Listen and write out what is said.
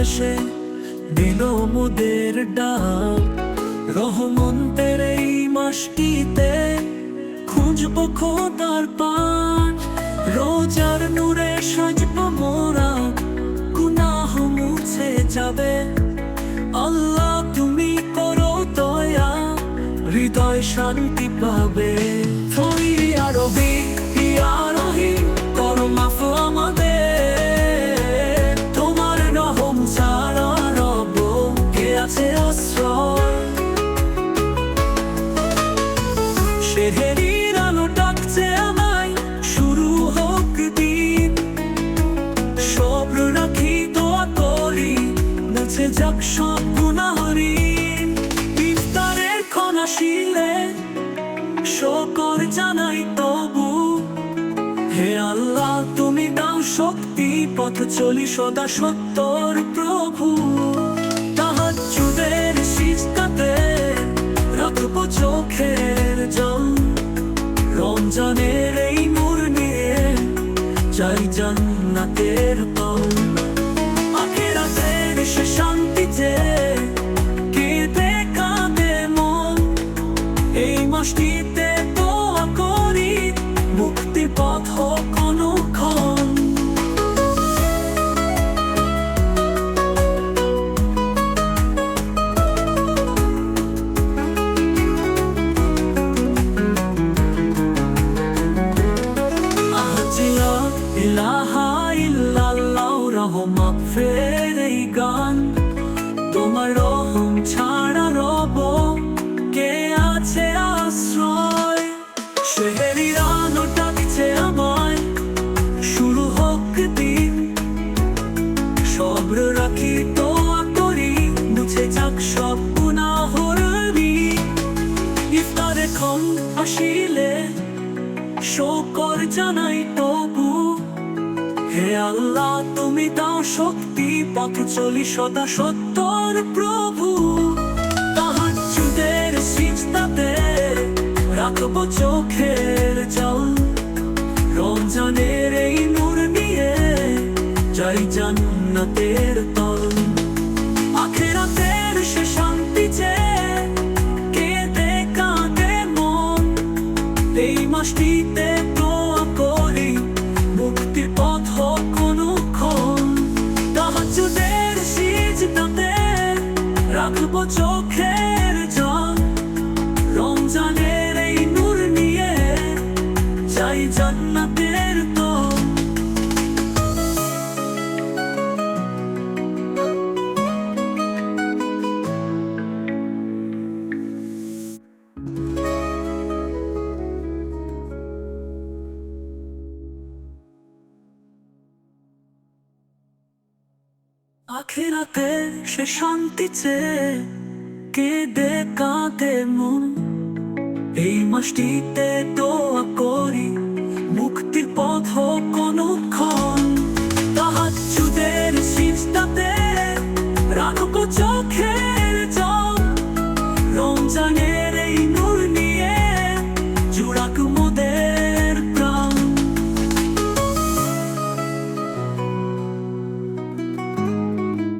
এসে দিল মোদের ডাক। রহমতের এই মাসটিতে খুঁজব খোদার পান, রোজার নূরে সাজব মোরা, গুনাহ মুছে যাবে। আল্লাহ তুমি করো দয়া, হৃদয় শান্তি পাবে। ইয়া রবি ইয়া রহিম, করো মাফ আমাদের, তোমার রহম ছাড়া রব কে আছে আশ্রয়। সেহেরির আলো ডাকছে আমায়, শুরু হোক দিন, সবর রাখি দোয়া করি, মুছে যাক সব গুনাহ ঋণ। ইফতারের ক্ষণ আসিলে শুকর জানাই তবু, হে আল্লাহ তুমি দাও শক্তি, পথ চলি সদা সত্যর প্রভু। তাহাজ্জুদের সিজদাতে রাখব চোখের জল, রমজানের এই নূর নিয়ে চাই জান্নাতের তল। আখিরাতের সে শান্তিতে কেঁদে কাঁদে মন, এই মাসটিতে দোয়া করি, মুক্তির পথ হোক অনুক্ষণ। লা ইলাহা ইল্লাল্লাহ, রহমত ফের এই গান, তোমার রহম ছাড়া রব কে আছে আশ্রয়। সেহেরির আলো ডাকছে আমায়, শুরু হোক দিন, সবর রাখি দোয়া করি, মুছে যাক সব গুনাহ ঋণ। ইফতারের ক্ষণ আসিলে শুকর জানাই তবু, হে আল্লাহ তুমি দাও শক্তি, পথ চলি সদা সত্যর প্রভু। তাহাজ্জুদের সিজদাতে রাখব চোখের জল, রমজানের এই নূর নিয়ে চাই জান্নাতের তল। আখিরাতের সে শান্তি চেয়ে কেঁদে কাঁদে মন, এই মাসটিতে দোয়া করি, মুক্তির পথ হোক অনুক্ষণ। তাহাজ্জুদের সিজদাতে রাখব চোখের জল, রমজানের এই নূর নিয়ে চাই জান্নাতের তল। আখিরাতে সে শান্তি চেয়ে কেঁদে কাঁদে মন, এই মাসটিতে দোয়া করি, মুক্তির পথ হোক অনুক্ষণ। তাহাজ্জুদের সিজদাতে রাখব